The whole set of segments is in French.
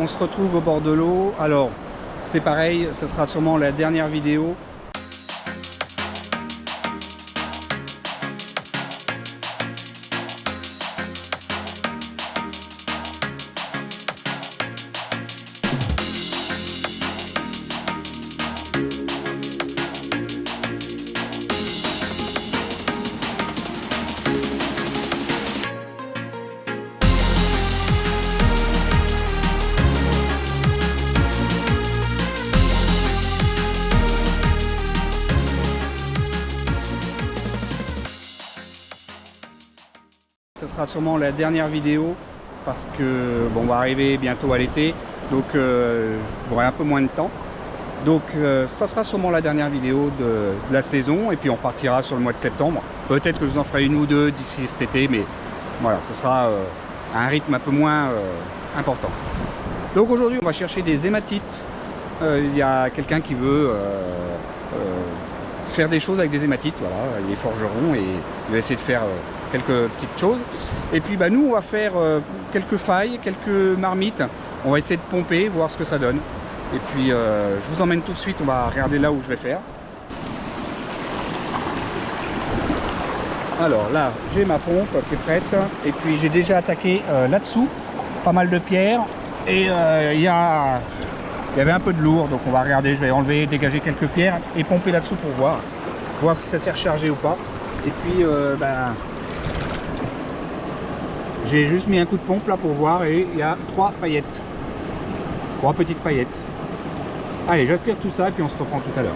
on se retrouve au bord de l'eau. Alors, c'est pareil, ce sera sûrement la dernière vidéo. Ce sera sûrement la dernière vidéo parce que bon, on va arriver bientôt à l'été, donc j'aurai un peu moins de temps. Donc ça sera sûrement la dernière vidéo de la saison et puis on partira sur le mois de septembre. Peut-être que je vous en ferai une ou deux d'ici cet été, mais voilà, ce sera à un rythme un peu moins important. Donc aujourd'hui on va chercher des hématites. Il y a quelqu'un qui veut faire des choses avec des hématites, voilà, il est forgeron et il va essayer de faire quelques petites choses. Et puis bah, nous on va faire quelques failles, quelques marmites, on va essayer de pomper, voir ce que ça donne. Et puis je vous emmène tout de suite, on va regarder là où je vais faire. Alors là j'ai ma pompe qui est prête et puis j'ai déjà attaqué là-dessous pas mal de pierres et il y avait un peu de lourd, donc on va regarder, je vais enlever, dégager quelques pierres et pomper là-dessous pour voir si ça s'est rechargé ou pas. Et puis ben, j'ai juste mis un coup de pompe là pour voir et il y a 3 paillettes, 3 petites paillettes. Allez, j'aspire tout ça et puis on se reprend tout à l'heure.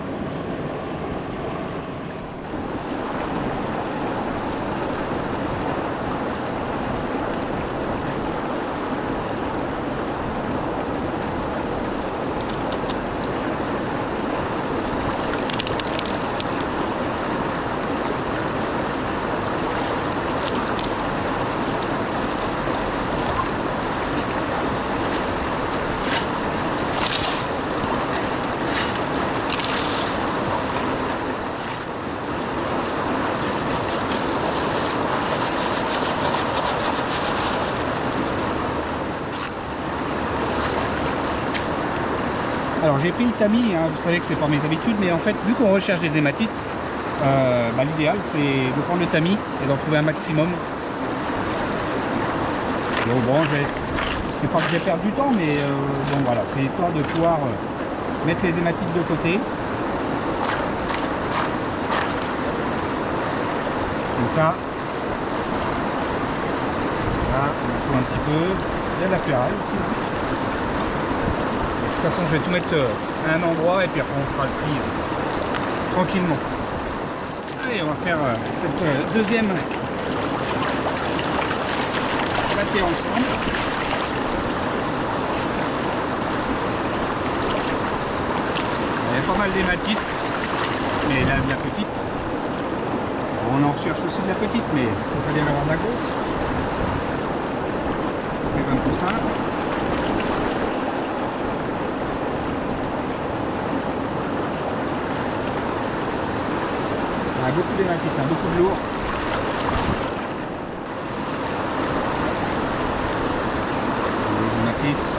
Alors j'ai pris le tamis, hein, vous savez que c'est pas mes habitudes, mais en fait vu qu'on recherche des hématites, bah, l'idéal c'est de prendre le tamis et d'en trouver un maximum. Donc bon, c'est pas que j'ai perdu du temps, mais bon voilà, c'est histoire de pouvoir mettre les hématites de côté. Comme ça. Là, on en trouve un petit peu. Il y a de la ferraille aussi. De toute façon, je vais tout mettre à un endroit et puis après on fera le tri tranquillement. Allez, on va faire cette deuxième battée ensemble. Il y a pas mal d'hématites, mais là de la petite. On en recherche aussi de la petite, mais ça vient d'avoir de la grosse. C'est un peu simple. Il y a beaucoup d'hématites, beaucoup de lourd. Les hématites.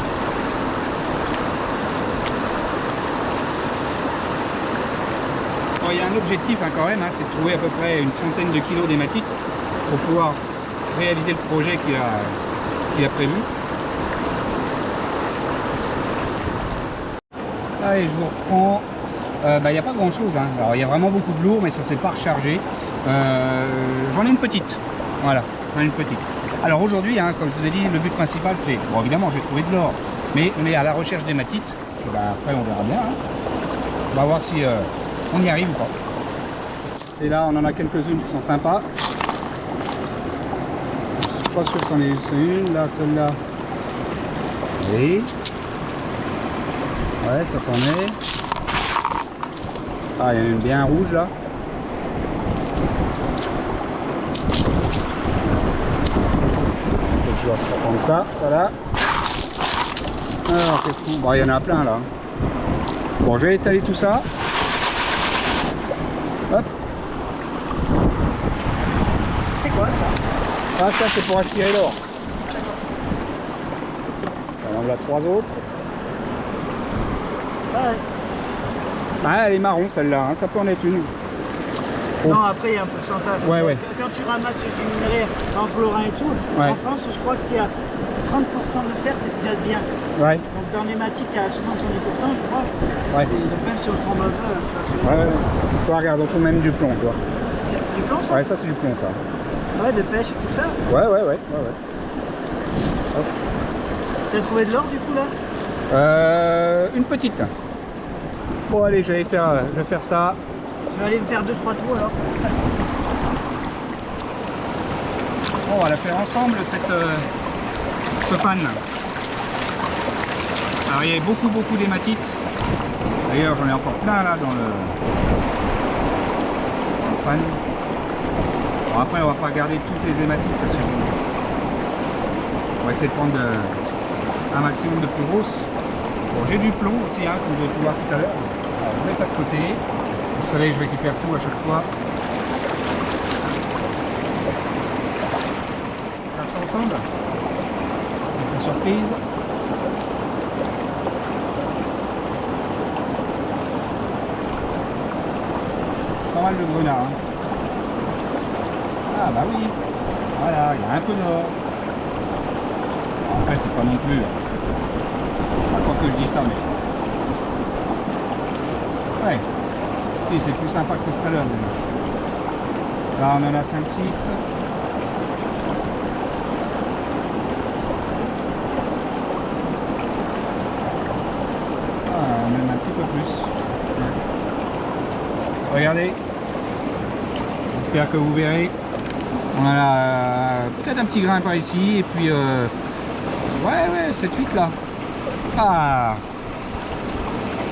Bon, il y a un objectif hein, quand même, hein, c'est de trouver à peu près une trentaine de kilos d'hématites pour pouvoir réaliser le projet qu'il a prévu. Allez, je vous reprends. Il n'y a pas grand chose, hein. Alors il y a vraiment beaucoup de lourd mais ça s'est pas rechargé. J'en ai une petite, voilà, j'en ai une petite. Alors aujourd'hui, hein, comme je vous ai dit, le but principal c'est, bon évidemment j'ai trouvé de l'or, mais on est à la recherche d'hématites. Après on verra bien, hein. On va voir si on y arrive ou pas. Et là on en a quelques-unes qui sont sympas. Je suis pas sûr que c'en est une, là celle-là. Oui. Ouais, ça s'en est. Ah, il y en a une bien rouge là. Je vais reprendre ça, voilà. Alors, qu'est-ce qu'on... Bon, il y en a plein là. Bon, je vais étaler tout ça. Hop. C'est quoi ça? Ah, ça c'est pour aspirer l'or. On voilà 3 autres. Ça, Ah, elle est marron celle-là, hein, ça peut en être une. non, après il y a un pourcentage. Ouais, ouais. Quand tu ramasses du minerai en Florin et tout, Ouais. en France, je crois que c'est à 30% de fer, c'est déjà bien. Ouais. Donc dans l'hématite, à 60-70%, je crois. Ouais. Donc même si on se trompe un peu, Ouais, ouais. Toi, regarde, on trouve même du plomb, toi. c'est du plomb ça? Ouais, ça c'est du plomb, ça. Ouais, de pêche et tout ça. Ouais, ouais, ouais. Tu as trouvé de l'or du coup là? Une petite. Bon, allez, je vais faire ça. Je vais aller me faire 2-3 tours alors. Bon, on va la faire ensemble, ce pan. Alors, il y a beaucoup d'hématites. D'ailleurs, j'en ai encore plein là dans le pan. Bon, après, on va pas garder toutes les hématites parce que on va essayer de prendre un maximum de plus grosses. Bon, j'ai du plomb aussi, hein, comme vous avez pu voir tout à l'heure. Alors, je mets ça de côté. Vous savez, je récupère tout à chaque fois. On va faire ça ensemble. La surprise. Pas mal de grenats. Hein. Ah bah oui. Voilà, il y a un peu d'or. Après, c'est pas non plus. Pas quand que je dis ça, mais. Ouais. Si, c'est plus sympa que tout à l'heure. Là, on en a 5-6. Ah, même un petit peu plus. Regardez. J'espère que vous verrez. On a peut-être un petit grain par ici. Et puis, ouais, 7-8 là. Ah,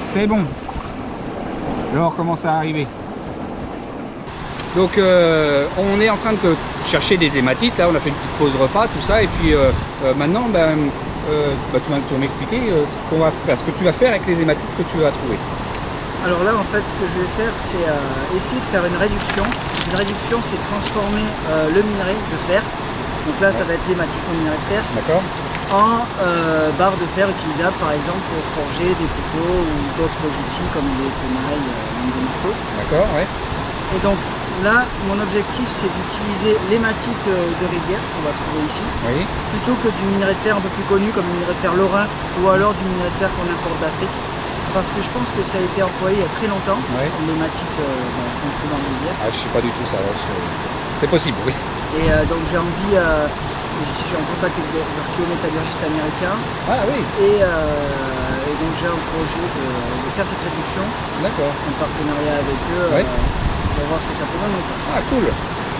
c'est bon. L'or commence à arriver. Donc on est en train de chercher des hématites. Là, on a fait une petite pause repas, tout ça. Et puis maintenant, tu vas m'expliquer ce que tu vas faire avec les hématites que tu vas trouver. Alors là, en fait, ce que je vais faire, c'est essayer de faire une réduction. Une réduction, c'est transformer le minerai de fer. Donc là, ça va être l'hématite en minerai de fer. D'accord. En barre de fer utilisable par exemple pour forger des couteaux ou d'autres outils comme des tenailles, même des marteaux. D'accord, ouais. Et donc là, mon objectif c'est d'utiliser l'hématite de rivière qu'on va trouver ici, Oui. plutôt que du minerai de fer un peu plus connu comme le minerai de fer lorrain ou alors du minerai de fer qu'on importe d'Afrique. Parce que je pense que ça a été employé il y a très longtemps, Ouais. l'hématite qu'on trouve dans la rivière. Ah, je sais pas du tout ça. C'est possible, oui. Et donc j'ai envie, je suis en contact avec des archéométallurgistes américains. Ah oui. Et donc j'ai un projet de faire cette réduction D'accord. en partenariat avec eux Ouais. pour voir ce que ça peut donner. Ah cool.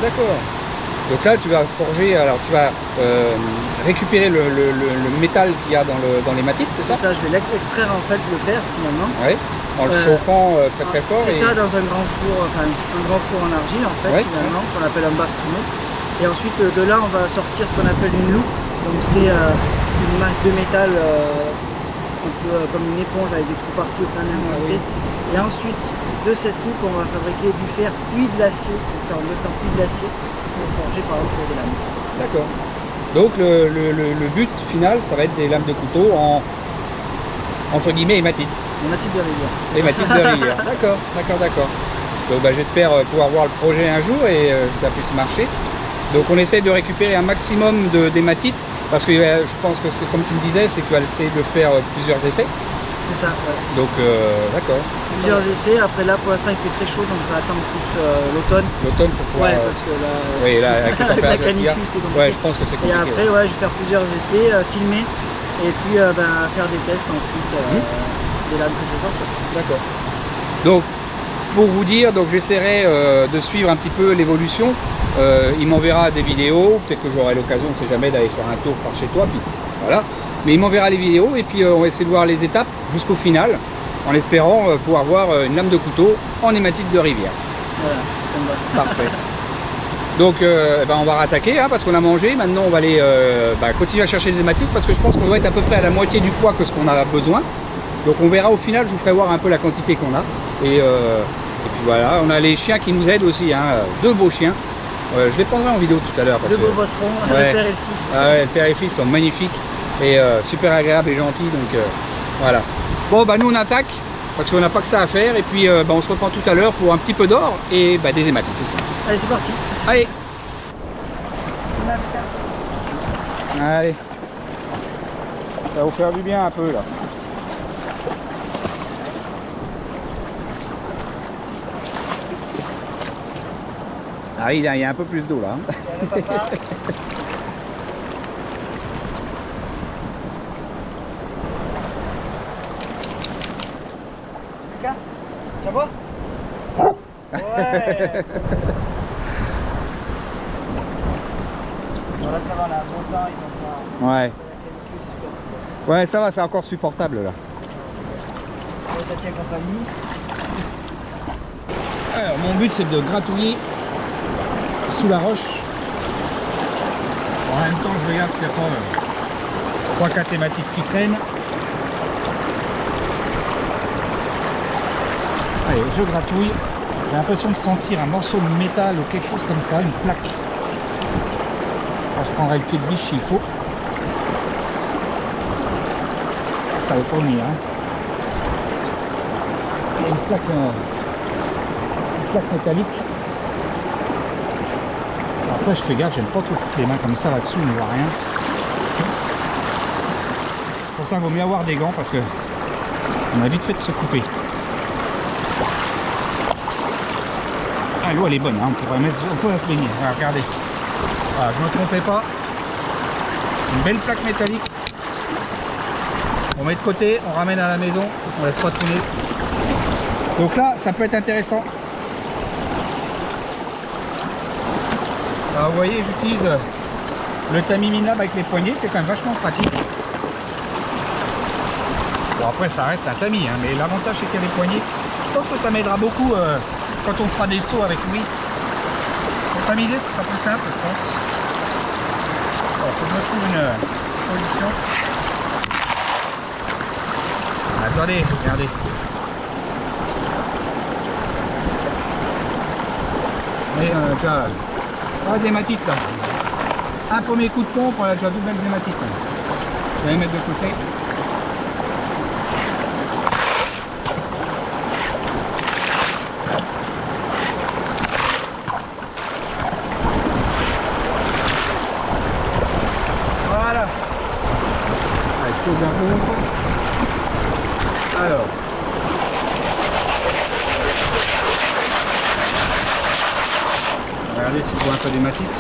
D'accord. Donc là, tu vas forger. Alors, tu vas récupérer le métal qu'il y a dans l'hématite, c'est ça? Ça, je vais extraire en fait le fer finalement. Oui. En le chauffant très fort. C'est ça, dans un grand four, enfin un grand four en argile en fait, Ouais. finalement, qu'on appelle un bafouné. Et ensuite de là, on va sortir ce qu'on appelle une loupe. Donc c'est une masse de métal un peu comme une éponge avec des trous partout plein d'inventés. Et ensuite de cette loupe, on va fabriquer du fer puis de l'acier, pour faire en deux temps puis de l'acier pour forger par exemple pour des lames. D'accord. Donc le but final, ça va être des lames de couteau en entre guillemets hématite. Hématite de rivière. Hématite de rivière. D'accord. Donc j'espère pouvoir voir le projet un jour et ça puisse marcher. Donc on essaie de récupérer un maximum d'hématite parce que je pense que comme tu me disais, c'est que tu vas essayer de faire plusieurs essais. C'est ça, ouais. Donc d'accord. Plusieurs essais, après là pour l'instant il fait très chaud donc on va attendre plus l'automne. L'automne pour pouvoir. Ouais, parce que là, oui, là avec la avec la température qu'il y a. canicule c'est compliqué. Ouais, je pense que c'est Et compliqué. après ouais, je vais faire plusieurs essais, filmer et puis faire des tests ensuite des lames que je vais sortir. D'accord. Donc pour vous dire, donc j'essaierai de suivre un petit peu l'évolution. Il m'enverra des vidéos, peut-être que j'aurai l'occasion, on ne sait jamais, d'aller faire un tour par chez toi, puis voilà. Mais il m'enverra les vidéos et puis on va essayer de voir les étapes jusqu'au final, en espérant pouvoir avoir une lame de couteau en hématite de rivière. Voilà, ça me va. Parfait. Donc on va rattaquer hein, parce qu'on a mangé. Maintenant on va aller continuer à chercher des hématites parce que je pense qu'on doit être à peu près à la moitié du poids que ce qu'on a besoin. Donc on verra au final, je vous ferai voir un peu la quantité qu'on a. Et puis voilà, on a les chiens qui nous aident aussi, hein, deux beaux chiens. Je les prendrai en vidéo tout à l'heure. Deux beaux bosserons, ouais. le père et le fils. Ah ouais, le père et le fils sont magnifiques. et super agréable et gentil, donc voilà. Bon bah nous on attaque parce qu'on n'a pas que ça à faire et puis bah, on se reprend tout à l'heure pour un petit peu d'or et bah, des hématites aussi. Allez, c'est parti. Allez. Allez. Ça va vous faire du bien un peu là. Ah oui, il y a un peu plus d'eau là. Lucas, ça va? Ouais. Bon, là ça va, là, bon temps, ils ont pas... Ouais. Ouais, ça va, c'est encore supportable là. Ouais, ça tient compagnie. Alors, mon but c'est de gratouiller sous la roche. En même temps, je regarde s'il n'y a pas 3-4 hématites qui traînent. Allez, je gratouille. J'ai l'impression de sentir un morceau de métal ou quelque chose comme ça, une plaque. Alors, je prendrai le pied de biche s'il faut. Ça va pas venir. Hein. Il y a une plaque métallique. Après je fais gaffe, j'aime pas trop foutre les mains comme ça là-dessus, on ne voit rien. C'est pour ça qu'il vaut mieux avoir des gants parce que on a vite fait de se couper. Ah, l'eau elle est bonne, hein. On pourrait se baigner. Voilà, regardez. Voilà, je ne me trompais pas. Une belle plaque métallique. On met de côté, on ramène à la maison, on laisse pas tourner. Donc là, ça peut être intéressant. Alors vous voyez, j'utilise le tamis minable avec les poignées, c'est quand même vachement pratique. Bon après ça reste un tamis, hein, mais l'avantage c'est qu'il y a les poignées. Je pense que ça m'aidera beaucoup quand on fera des sauts avec lui. Pour tamiser, ce sera plus simple, je pense. Alors faut que je me trouve une position. Attendez, regardez. Et déjà, des hématites là. Un premier coup de pompe, on a déjà 2 belles hématites. Je vais les mettre de côté. Voilà. Allez, je pose la pompe. Alors. Regardez si je vois un peu d'hématite.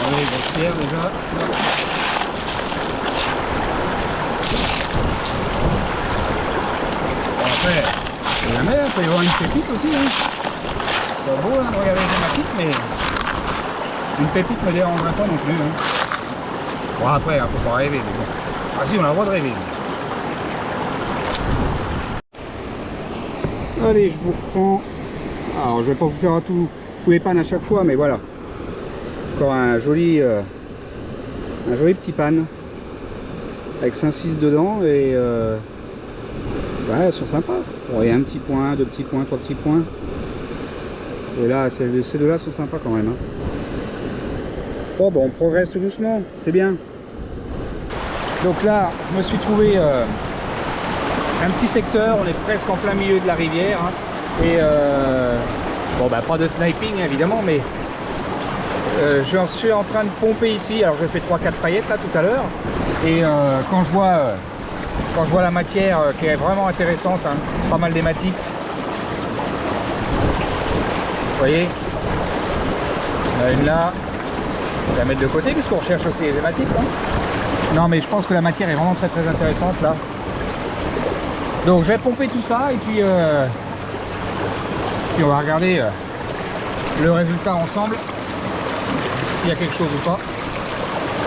Regardez, grosse pierre déjà. Bon, après, c'est jamais, il peut y avoir une pépite aussi. Hein. C'est pas beau hein, de regarder les hématites, mais une pépite ne me dérangerait pas non plus. Hein. Bon après, il ne faut pas rêver, mais bon. Ah si, on a le droit de rêver. Allez, je vous reprends. Alors, je vais pas vous faire tous les pannes à chaque fois, mais voilà. Encore un joli petit panne avec 5-6 dedans et ouais, elles sont sympas. Bon, il y a un petit point, 2 petits points, 3 petits points. Et là, ces deux-là sont sympas quand même. Hein. Oh, bon, on progresse tout doucement, c'est bien. Donc là, je me suis trouvé un petit secteur, on est presque en plein milieu de la rivière. Hein, et bon, bah, pas de sniping évidemment, mais je suis en train de pomper ici. Alors, j'ai fait 3-4 paillettes là tout à l'heure. Et quand je vois la matière qui est vraiment intéressante, hein, pas mal d'hématites. Vous voyez, on a une là. On va la mettre de côté puisqu'on recherche aussi les hématites. Hein. Non mais je pense que la matière est vraiment très intéressante là. Donc je vais pomper tout ça et puis on va regarder le résultat ensemble. S'il y a quelque chose ou pas.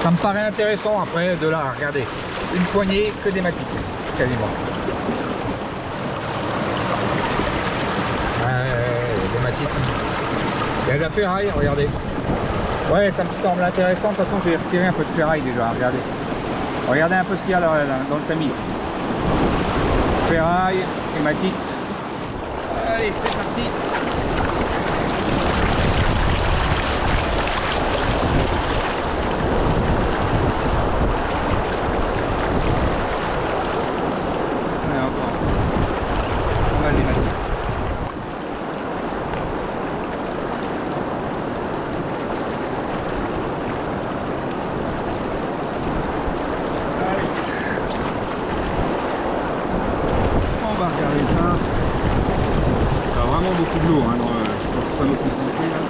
Ça me paraît intéressant après de là, regardez. Une poignée que d'hématites, quasiment. Ouais, d'hématites. Il y a de la ferraille, regardez. Ouais, ça me semble intéressant. De toute façon, j'ai retiré un peu de ferraille déjà. Regardez. Regardez un peu ce qu'il y a dans le tamis. Ferraille, hématite. Allez, c'est parti. parti. Ouais, encore. On va les mettre. On va regarder ça. Il y a vraiment beaucoup de l'eau hein, dans ce panneau concentré là.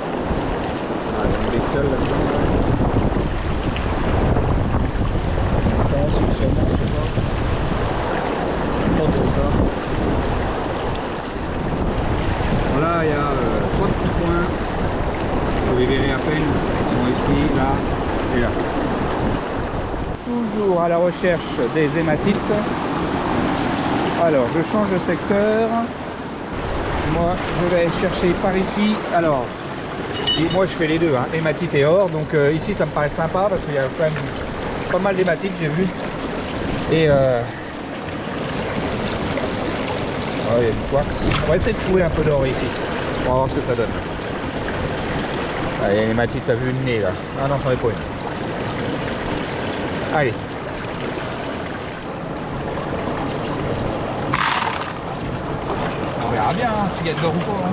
Ah, il y a une bestiole là-dedans. Essence, sûrement, je sais pas. Pas trop ça. Voilà, il y a 3 petits points. Vous les verrez à peine. Ils sont ici, là et là. Toujours à la recherche des hématites. Alors, je change de secteur. Moi, je vais chercher par ici. Alors, moi, je fais les deux, hein, hématite et or. Donc ici, ça me paraît sympa parce qu'il y a quand même pas mal d'hématites, j'ai vu. Et il y a du quartz. On va essayer de trouver un peu d'or ici. On va voir ce que ça donne. Ah, il y a une hématite, t'as vu une nez là. Ah non, j'en ai pas une. Allez. On verra bien hein, s'il y a de l'or ou pas. Hein.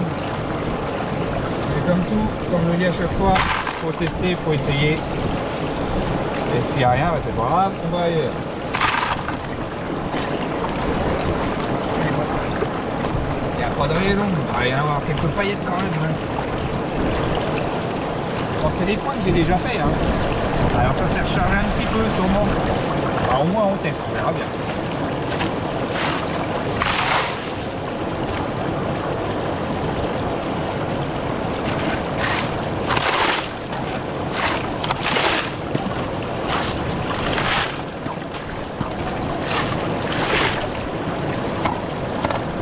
Mais comme tout, comme je le dis à chaque fois, il faut tester, il faut essayer. Et s'il n'y a rien, bah, c'est pas grave, on va ailleurs. Il n'y a pas de raison, il va y en avoir quelques paillettes quand même. Hein. Bon, c'est des points que j'ai déjà fait. Hein. Alors ça s'est rechargé un petit peu sûrement. Bah, au moins on teste, on verra bien.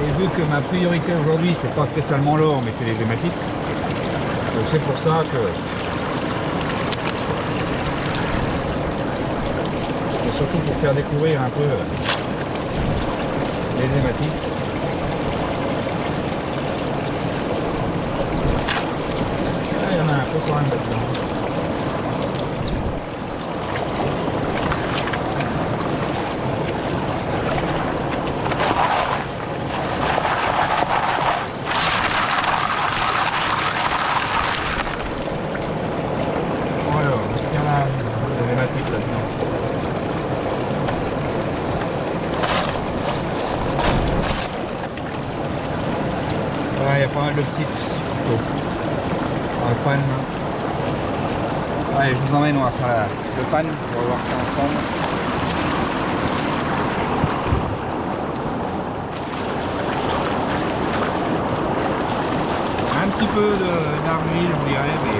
Et vu que ma priorité aujourd'hui c'est pas spécialement l'or mais c'est les hématites, donc c'est pour ça que et surtout pour faire découvrir un peu les hématites. Ah, il y en a un peu quand même là-dedans. Il y a pas mal de petites dans le pan. Allez, je vous emmène, on va faire le pan, on va voir ça ensemble. Un petit peu d'argile, on dirait, mais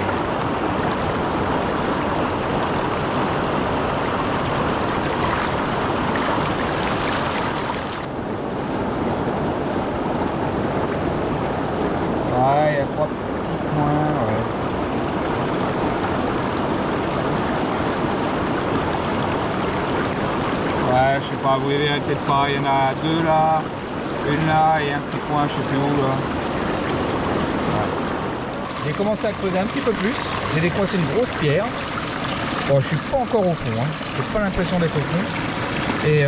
ouais, il y a 3 petits points, ouais. Ouais, je sais pas, vous verrez peut-être pas, il y en a 2 là, une là et un petit point, je sais plus où là. Ouais. J'ai commencé à creuser un petit peu plus, j'ai décoincé une grosse pierre. Bon, je suis pas encore au fond, hein. J'ai pas l'impression d'être au fond. Et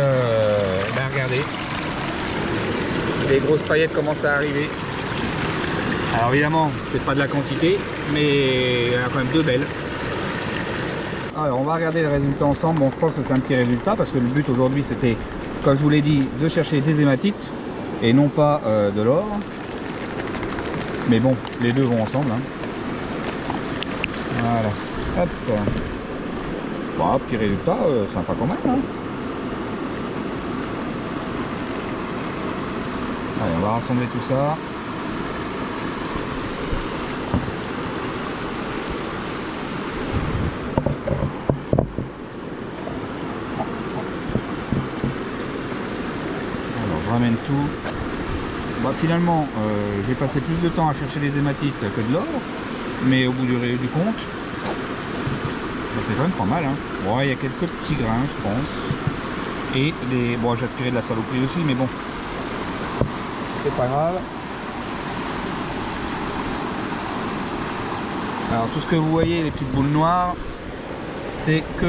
ben regardez, les grosses paillettes commencent à arriver. Alors évidemment, c'est pas de la quantité, mais il y en a quand même 2 belles. Alors on va regarder le résultat ensemble. Bon, je pense que c'est un petit résultat parce que le but aujourd'hui c'était, comme je vous l'ai dit, de chercher des hématites et non pas de l'or. Mais bon, les deux vont ensemble. Hein. Voilà. Hop. Bon, petit résultat, sympa quand même. Hein. Allez, on va rassembler tout ça. Ramène tout. Bah, finalement j'ai passé plus de temps à chercher les hématites que de l'or, mais au bout du compte bah, c'est quand même pas mal hein. Bon, il y a quelques petits grains je pense et des bon, j'ai aspiré de la saloperie aussi mais bon c'est pas grave. Alors tout ce que vous voyez, les petites boules noires, c'est que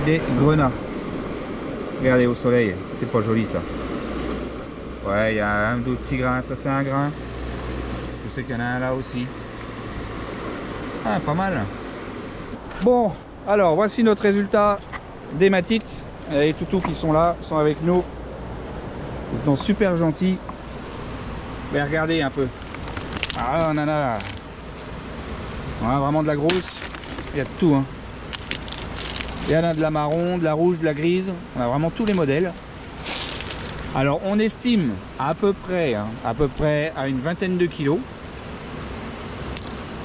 des grenats. Regardez au soleil, c'est pas joli ça. Ouais, il y a un ou deux petits grains, ça c'est un grain. Je sais qu'il y en a un là aussi. Ah, pas mal. Bon, alors voici notre résultat d'hématite. Les toutous qui sont là, sont avec nous. Ils sont super gentils. Mais regardez un peu. Ah, on en a là. On a vraiment de la grosse. Il y a de tout. Hein. Il y en a de la marron, de la rouge, de la grise. On a vraiment tous les modèles. Alors on estime à peu près à une vingtaine de kilos.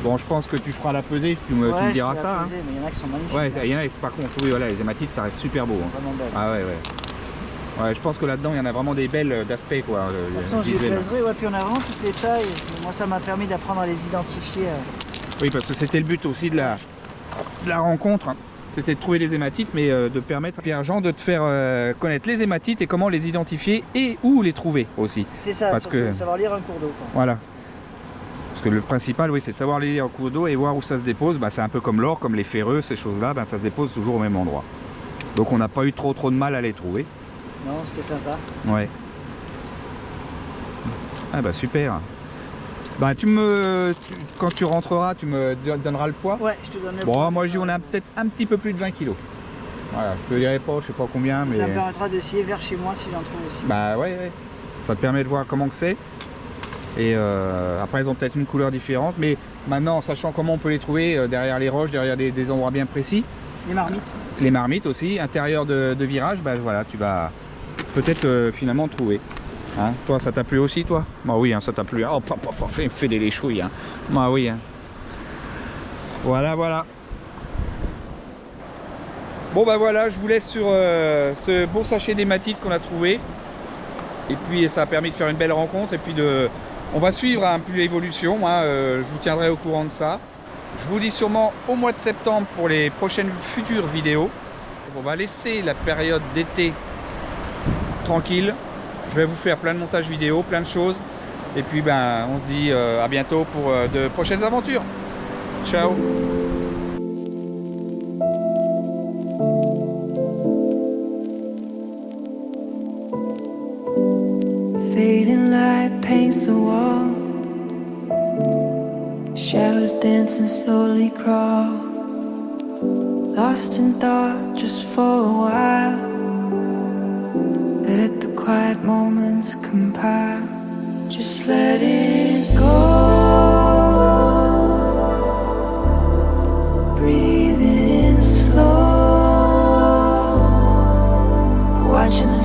Bon, je pense que tu feras la pesée, tu me diras ça. Peser, mais il y en a qui sont magnifiques. Ouais, il y en a, par contre, oui, voilà, les hématites, ça reste super beau. Hein. Vraiment belle. Ah ouais. Ouais, je pense que là-dedans, il y en a vraiment des belles d'aspect, quoi. De toute façon, j'y pèserai, ouais, puis on a vraiment toutes les tailles. Moi, ça m'a permis d'apprendre à les identifier. Oui, parce que c'était le but aussi de la rencontre. Hein. C'était de trouver les hématites, mais de permettre à Pierre-Jean de te faire connaître les hématites et comment les identifier et où les trouver aussi. C'est ça, parce que savoir lire un cours d'eau. Voilà. Parce que le principal, oui, c'est de savoir lire un cours d'eau et voir où ça se dépose. Bah, c'est un peu comme l'or, comme les ferreux, ces choses-là, bah, ça se dépose toujours au même endroit. Donc on n'a pas eu trop de mal à les trouver. Non, c'était sympa. Ouais. Ah bah super. Bah quand tu rentreras, tu me donneras le poids. Ouais, je te donne le poids. Bon, moi je dis on a peut-être un petit peu plus de 20 kilos. Voilà, je te dirai pas, je sais pas combien, mais... Ça me permettra d'essayer vers chez moi si j'en trouve aussi. Bah ouais. Ça te permet de voir comment que c'est. Et après ils ont peut-être une couleur différente, mais maintenant en sachant comment on peut les trouver derrière les roches, derrière des endroits bien précis. Les marmites. Les marmites aussi, intérieur de virage, bah voilà, tu vas peut-être finalement trouver. Hein, toi, ça t'a plu aussi, toi? Bah oui, hein, ça t'a plu. Oh, fais des léchouilles. Hein. Bah oui. Hein. Voilà. Bon bah voilà, je vous laisse sur ce beau sachet d'hématite qu'on a trouvé. Et puis ça a permis de faire une belle rencontre. Et puis on va suivre un peu l'évolution. Je vous tiendrai au courant de ça. Je vous dis sûrement au mois de septembre pour les prochaines futures vidéos. On va laisser la période d'été tranquille. Je vais vous faire plein de montages vidéo, plein de choses. Et puis ben, on se dit à bientôt pour de prochaines aventures. Ciao. Fading light paints the wall. Shadows dancing slowly crawl. Lost in thought just for a while. Let the quiet moments compile. Just let it go. Breathe in slow. Watching the